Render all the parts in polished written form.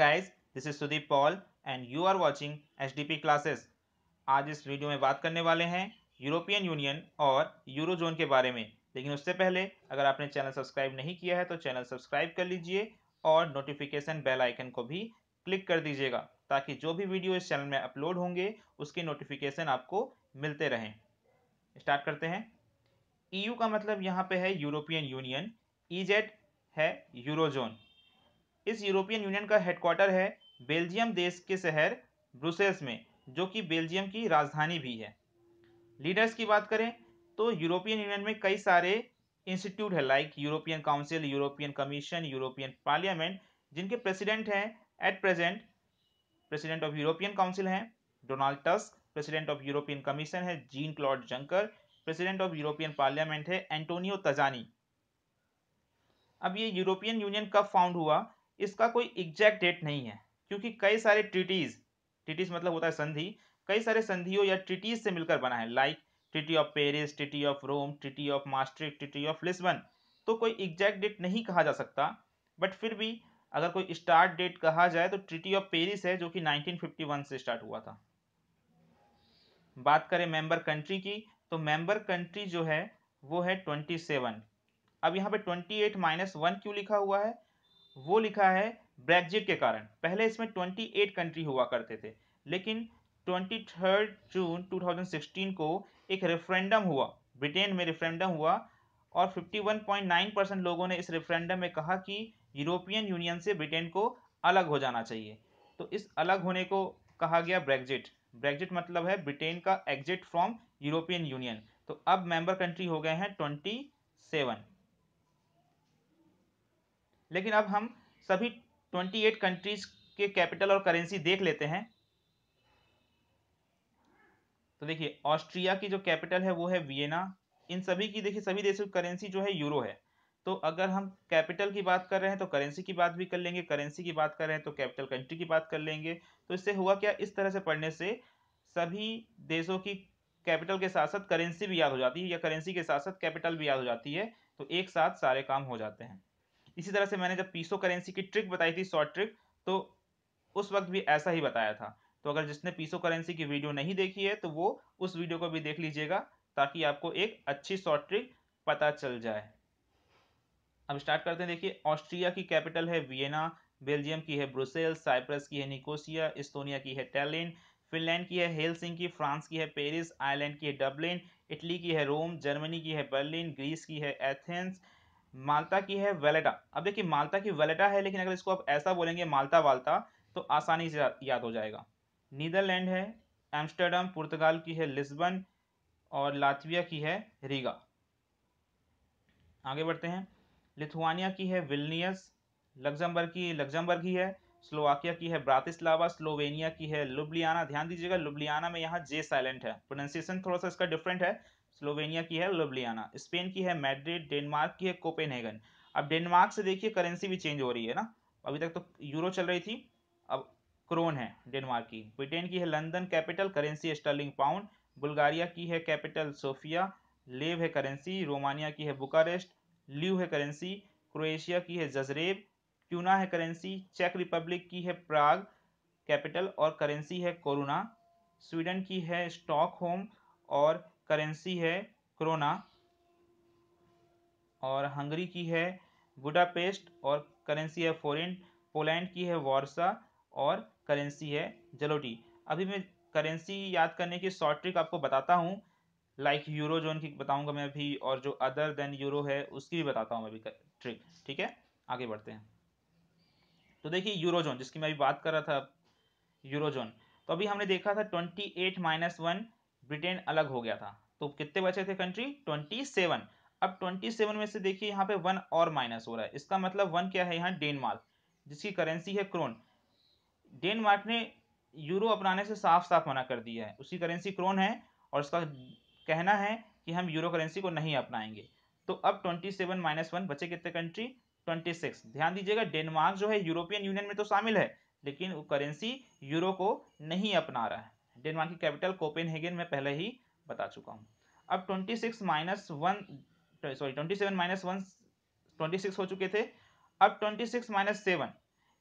guys, this is Sudeep Paul and you are watching HDP classes। आज इस video में बात करने वाले हैं यूरोपियन यूनियन और यूरोजोन के बारे में। लेकिन उससे पहले अगर आपने चैनल सब्सक्राइब नहीं किया है तो चैनल सब्सक्राइब कर लीजिए और नोटिफिकेशन बेल आइकन को भी क्लिक कर दीजिएगा ताकि जो भी वीडियो इस चैनल में अपलोड होंगे उसके नोटिफिकेशन आपको मिलते रहें। स्टार्ट करते हैं। EU का मतलब यहाँ पे है यूरोपियन यूनियन, EZ है यूरोजोन। इस यूरोपियन यूनियन का हेडक्वार्टर है बेल्जियम देश के शहर ब्रुसेल्स में, जो कि बेल्जियम की राजधानी भी है। लीडर्स की बात करें तो यूरोपियन यूनियन में कई सारे इंस्टीट्यूट है, like European Council, European Commission, European Parliament, जिनके प्रेसिडेंट हैं at present president of European Council हैं Donald Tusk, president of European Commission है Jean Claude Juncker, president of European Parliament है एंटोनियो तजानी। अब ये यूरोपियन यूनियन कब found हुआ, इसका कोई एग्जैक्ट डेट नहीं है, क्योंकि कई सारे ट्रीटीज मतलब होता है संधि, कई सारे संधियों या ट्रीटीज से मिलकर बना है, like treaty of Paris, treaty of Rome, treaty of Maastricht, treaty of Lisbon. तो कोई एग्जैक्ट डेट नहीं कहा जा सकता, बट फिर भी अगर कोई स्टार्ट डेट कहा जाए तो ट्रीटी ऑफ पेरिस है, जो कि 1951 से स्टार्ट हुआ था। बात करें मेंबर कंट्री की, तो मेंबर कंट्री जो है वो है 27। अब यहाँ पे 28 - 1 क्यों लिखा हुआ है? वो लिखा है ब्रेग्जिट के कारण। पहले इसमें 28 कंट्री हुआ करते थे, लेकिन 23 जून 2016 को एक रेफरेंडम हुआ, ब्रिटेन में रेफरेंडम हुआ और 51.9% लोगों ने इस रेफरेंडम में कहा कि यूरोपियन यूनियन से ब्रिटेन को अलग हो जाना चाहिए। तो इस अलग होने को कहा गया ब्रेग्जिट। ब्रेग्जिट मतलब है ब्रिटेन का एग्जिट फ्रॉम यूरोपियन यूनियन। तो अब मेंबर कंट्री हो गए हैं 27। लेकिन अब हम सभी 28 कंट्रीज के कैपिटल और करेंसी देख लेते हैं। तो देखिए, ऑस्ट्रिया की जो कैपिटल है वो है वियना। इन सभी की देखिए, सभी देशों की करेंसी जो है यूरो है। तो अगर हम कैपिटल की बात कर रहे हैं तो करेंसी की बात भी कर लेंगे, करेंसी की बात कर रहे हैं तो कैपिटल कंट्री की बात कर लेंगे। तो इससे हुआ क्या, इस तरह से पढ़ने से सभी देशों की कैपिटल के साथ साथ करेंसी भी याद हो जाती है, या करेंसी के साथ साथ कैपिटल भी याद हो जाती है। तो एक साथ सारे काम हो जाते हैं। इसी तरह से मैंने जब पीसो करेंसी की ट्रिक बताई थी, शॉर्ट ट्रिक, तो उस वक्त भी ऐसा ही बताया था। तो अगर जिसने पीसो करेंसी की वीडियो नहीं देखी है तो वो उस वीडियो को भी देख लीजिएगा, ताकि आपको एक अच्छी शॉर्ट ट्रिक पता चल जाए। अब स्टार्ट करते हैं। देखिए, ऑस्ट्रिया की कैपिटल है वियना, बेल्जियम की है ब्रुसेल्स, साइप्रस की है निकोसिया, इस्तोनिया की है टैलिन, फिनलैंड की है हेलसिंकी, फ्रांस की है पेरिस, आयरलैंड की है डबलिन, इटली की है रोम, जर्मनी की है बर्लिन, ग्रीस की है एथेंस, माल्टा की है वेलेटा। अब देखिए, माल्टा की वेलेटा है, लेकिन अगर इसको आप ऐसा बोलेंगे माल्टा वाल्टा तो आसानी से याद हो जाएगा। नीदरलैंड है एम्स्टर्डम, पुर्तगाल की है लिस्बन और लातविया की है रीगा। आगे बढ़ते हैं। लिथुआनिया की है विल्नियस, लग्जमबर्ग की लग्जमबर्ग ही है, स्लोवाकिया की है ब्रातिस्लावा, स्लोवेनिया की है लुब्लियाना। ध्यान दीजिएगा, लुब्लियाना में यहाँ जे साइलेंट है, प्रोनाउंसिएशन थोड़ा सा इसका डिफरेंट है। स्लोवेनिया की है लुब्लियाना। स्पेन की है मैड्रिड, डेनमार्क की है कोपेनहेगन। अब डेनमार्क से देखिए करेंसी भी चेंज हो रही है ना, अभी तक तो यूरो चल रही थी, अब क्रोन है डेनमार्क की। ब्रिटेन की है London capital, currency sterling pound. Bulgaria की है कैपिटल सोफिया, लेव है करेंसी। रोमानिया की है बुकारेस्ट, ल्यू है करेंसी। क्रोएशिया की है जजरेब, ट्यूना है करेंसी। चेक रिपब्लिक की है प्राग कैपिटल और करेंसी है कोरुना। स्वीडन की है स्टॉकहोम और करेंसी है क्रोना। और हंगरी की है बुडापेस्ट और करेंसी है फोरिन। पोलैंड की है वार्सा और करेंसी है जलोटी। अभी मैं करेंसी याद करने की शॉर्ट ट्रिक आपको बताता हूँ, लाइक यूरो जोन की बताऊंगा मैं अभी, और जो अदर देन यूरो है उसकी भी बताता हूँ मैं अभी ट्रिक। ठीक है, आगे बढ़ते हैं। तो देखिए, यूरो जोन जिसकी मैं अभी बात कर रहा था, यूरो जोन, तो अभी हमने देखा था 28 - 1 ब्रिटेन अलग हो गया था। तो कितने बचे थे कंट्री? 27। अब 27 में से देखिए यहाँ पे 1 और माइनस हो रहा है। इसका मतलब 1 क्या है यहाँ? डेनमार्क, जिसकी करेंसी है क्रोन। डेनमार्क ने यूरो अपनाने से साफ साफ मना कर दिया है, उसकी करेंसी क्रोन है और उसका कहना है कि हम यूरो करेंसी को नहीं अपनाएंगे। तो अब 27 - 1 बचे कितने कंट्री? 26। ध्यान दीजिएगा, डेनमार्क जो है यूरोपियन यूनियन में तो शामिल है, लेकिन वो करेंसी यूरो को नहीं अपना रहा है। डेनमार्क की कैपिटल कोपेनहेगन में पहले ही बता चुका हूँ। अब 27 - 1 हो चुके थे। अब 26 - 7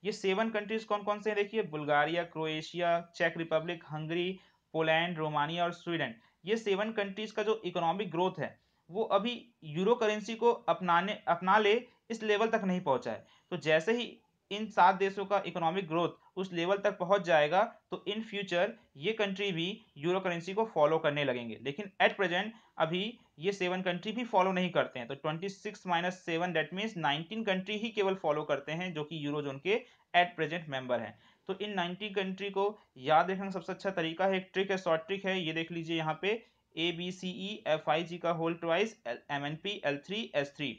ये 7 कंट्रीज कौन कौन से हैं देखिए, बुल्गारिया, क्रोएशिया, चेक रिपब्लिक, हंगरी, पोलैंड, रोमानिया और स्वीडन। ये 7 कंट्रीज का जो इकोनॉमिक ग्रोथ है वो अभी यूरो करेंसी को अपना ले इस लेवल तक नहीं पहुंचा है। तो जैसे ही इन 7 देशों का इकोनॉमिक ग्रोथ उस लेवल तक पहुंच जाएगा तो इन फ्यूचर ये कंट्री भी यूरो करेंसी को फॉलो करने लगेंगे। लेकिन एट प्रेजेंट अभी ये 7 कंट्री भी फॉलो नहीं करते हैं। तो 26 माइनस 7 दैट मीन्स 19 कंट्री ही केवल फॉलो करते हैं जो कि यूरोजोन के एट प्रेजेंट मेंबर हैं। तो इन 90 कंट्री को याद रखने का सबसे अच्छा तरीका है, एक ट्रिक है, शॉर्ट ट्रिक है, ये देख लीजिए यहाँ पे ABCE FIG का whole twice MNP L3 S3।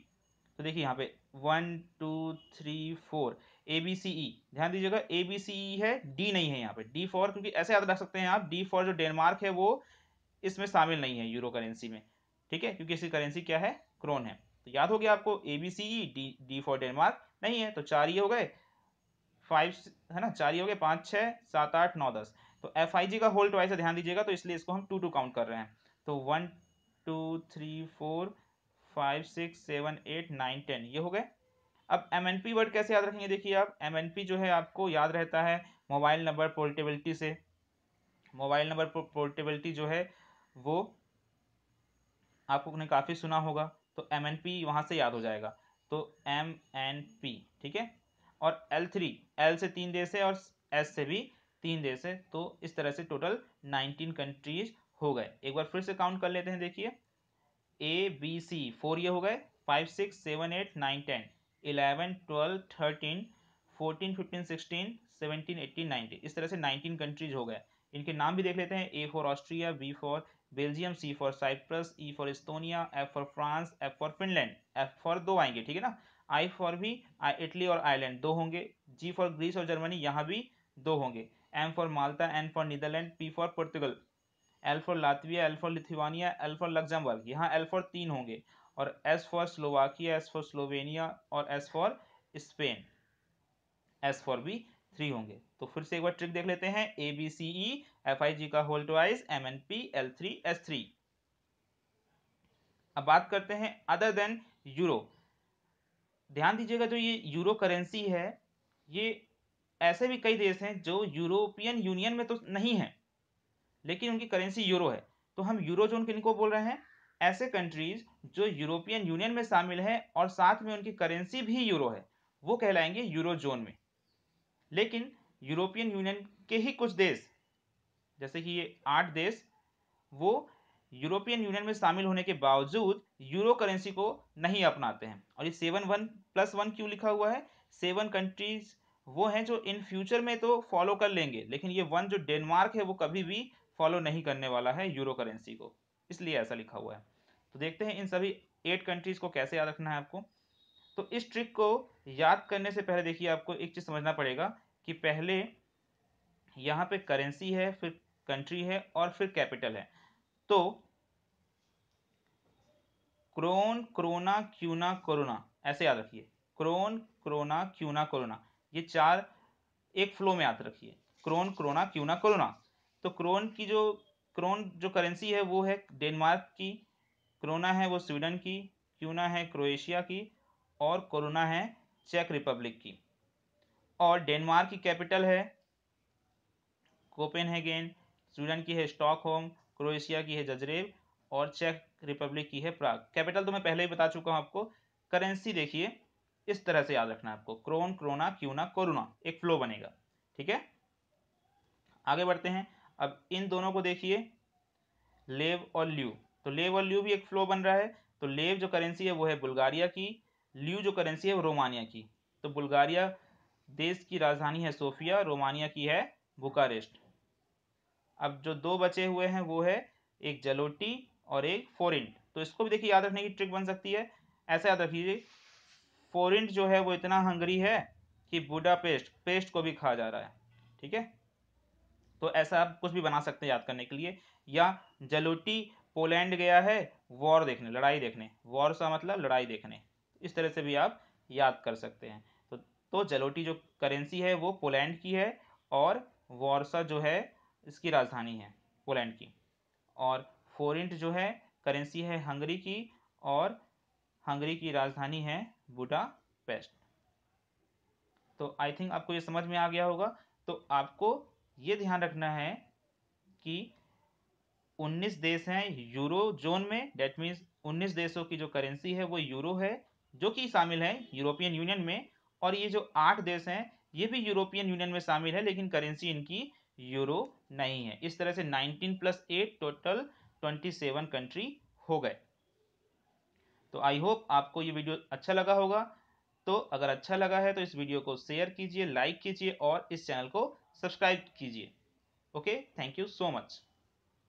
तो देखिए यहाँ पे 1 2 3 4 ABCE, ध्यान दीजिएगा ABCE है, डी नहीं है यहाँ पे, डी फॉर, क्योंकि ऐसे याद रख सकते हैं आप, डी फॉर जो डेनमार्क है वो इसमें शामिल नहीं है यूरो करेंसी में, ठीक है, क्योंकि इसकी करेंसी क्या है, क्रोन है। तो याद हो गया आपको ABCE, D D for Denmark नहीं है, तो 4 ही हो गए, 5 है ना, 4 ही हो गए, 5 6 7 8 9 10। तो FIG का होल ट्वाइस है, ध्यान दीजिएगा, तो इसलिए इसको हम 2 2 काउंट कर रहे हैं। तो 1 2 3 4 5 6 7 8 9 10 ये हो गए। अब MNP वर्ड कैसे याद रखेंगे, देखिए आप, MNP जो है आपको याद रहता है मोबाइल नंबर पोर्टेबिलिटी से। मोबाइल नंबर पोर्टेबिलिटी जो है वो आपने काफ़ी सुना होगा, तो MNP वहाँ से याद हो जाएगा। तो MNP, ठीक है। और L3, L से 3 देश है और S से भी 3 देश है, तो इस तरह से टोटल 19 कंट्रीज हो गए। एक बार फिर से काउंट कर लेते हैं, देखिए ABC 4 ये हो गए, 5 6 7 8 9 10 11 12 13 14 15 16 17 18 19, इस तरह से 19 कंट्रीज हो गए। इनके नाम भी देख लेते हैं, A for Austria, B for Belgium, C for Cyprus, E for Estonia, F for France, F for Finland, F for 2 आएंगे, ठीक है ना, I फॉर भी इटली और आयरलैंड 2 होंगे, G फॉर ग्रीस और जर्मनी यहाँ भी 2 होंगे, M for Malta, N for Netherland, P for पुर्तगाल, L for Latvia, L for Lithuania, L for Luxembourg, यहाँ L फॉर 3 होंगे, और S for Slovakia, S for Slovenia और S for Spain, S for भी 3 होंगे। तो फिर से एक बार ट्रिक देख लेते हैं, ABCE FIG का whole twice MNP L3 S3। अब बात करते हैं अदर देन यूरो। ध्यान दीजिएगा, जो ये यूरो करेंसी है, ये ऐसे भी कई देश हैं जो यूरोपियन यूनियन में तो नहीं है लेकिन उनकी करेंसी यूरो है। तो हम यूरोजोन किनको बोल रहे हैं, ऐसे कंट्रीज जो यूरोपियन यूनियन में शामिल है और साथ में उनकी करेंसी भी यूरो है, वो कहलाएंगे यूरोजोन में। लेकिन यूरोपियन यूनियन के ही कुछ देश, जैसे कि ये 8 देश, वो यूरोपियन यूनियन में शामिल होने के बावजूद यूरो करेंसी को नहीं अपनाते हैं। और ये 7 1 + 1 क्यों लिखा हुआ है, 7 कंट्रीज वो हैं जो इन फ्यूचर में तो फॉलो कर लेंगे, लेकिन ये 1 जो डेनमार्क है वो कभी भी फॉलो नहीं करने वाला है यूरो करेंसी को, इसलिए ऐसा लिखा हुआ है। तो देखते हैं इन सभी 8 कंट्रीज को कैसे याद रखना है आपको। तो इस ट्रिक को याद करने से पहले देखिए आपको एक चीज़ समझना पड़ेगा कि पहले यहाँ पे करेंसी है, फिर कंट्री है और फिर कैपिटल है। तो क्रोन, क्रोना, क्यूना, कोरोना, ऐसे याद रखिए, क्रोन, क्रोना, क्यूना, कोरोना, ये 4 एक फ्लो में याद रखिए, क्रोन, क्रोना, क्यूना, कोरोना। तो क्रोन जो करेंसी है वो है डेनमार्क की, क्रोना है वो स्वीडन की, क्यूना है क्रोएशिया की और कोरोना है चेक रिपब्लिक की। और डेनमार्क की कैपिटल है कोपेनहेगन, स्वीडन की है स्टॉकहोम, क्रोएशिया की है जजरेब और चेक रिपब्लिक की है प्राग। कैपिटल तो मैं पहले ही बता चुका हूं आपको। करेंसी देखिए इस तरह से याद रखना है आपको, क्रोन, क्रोना, क्यूना, कोरोना, एक फ्लो बनेगा, ठीक है। आगे बढ़ते हैं। अब इन दोनों को देखिए, लेव और ल्यू। तो लेव और ल्यू भी एक फ्लो बन रहा है। तो लेव जो करेंसी है वो है बुल्गारिया की, ल्यू जो करेंसी है वो रोमानिया की। तो बुल्गारिया देश की राजधानी है सोफिया, रोमानिया की है बुकारेस्ट। अब जो 2 बचे हुए हैं वो है एक जलोटी और एक फोरिंट। तो इसको भी देखिए याद रखने की ट्रिक बन सकती है, ऐसे याद रखिए, फोरिंट जो है वो इतना हंगरी है कि बुडापेस्ट पेस्ट को भी खा जा रहा है, ठीक है। तो ऐसा आप कुछ भी बना सकते हैं याद करने के लिए। या जलोटी पोलैंड गया है वॉर देखने, लड़ाई देखने, वॉर का मतलब लड़ाई देखने, इस तरह से भी आप याद कर सकते हैं। तो जलोटी जो करेंसी है वो पोलैंड की है और वॉर्सा जो है इसकी राजधानी है पोलैंड की। और फोरिंट जो है करेंसी है हंगरी की और हंगरी की राजधानी है बुडापेस्ट। तो आई थिंक आपको ये समझ में आ गया होगा। तो आपको ये ध्यान रखना है कि 19 देश हैं यूरो जोन में, दैट मीन्स 19 देशों की जो करेंसी है वो यूरो है, जो कि शामिल है यूरोपियन यूनियन में। और ये जो 8 देश हैं ये भी यूरोपियन यूनियन में शामिल है, लेकिन करेंसी इनकी यूरो नहीं है। इस तरह से 19 + 8 टोटल 27 कंट्री हो गए। तो आई होप आपको ये वीडियो अच्छा लगा होगा। तो अगर अच्छा लगा है तो इस वीडियो को शेयर कीजिए, लाइक कीजिए और इस चैनल को सब्सक्राइब कीजिए। Okay, thank you so much.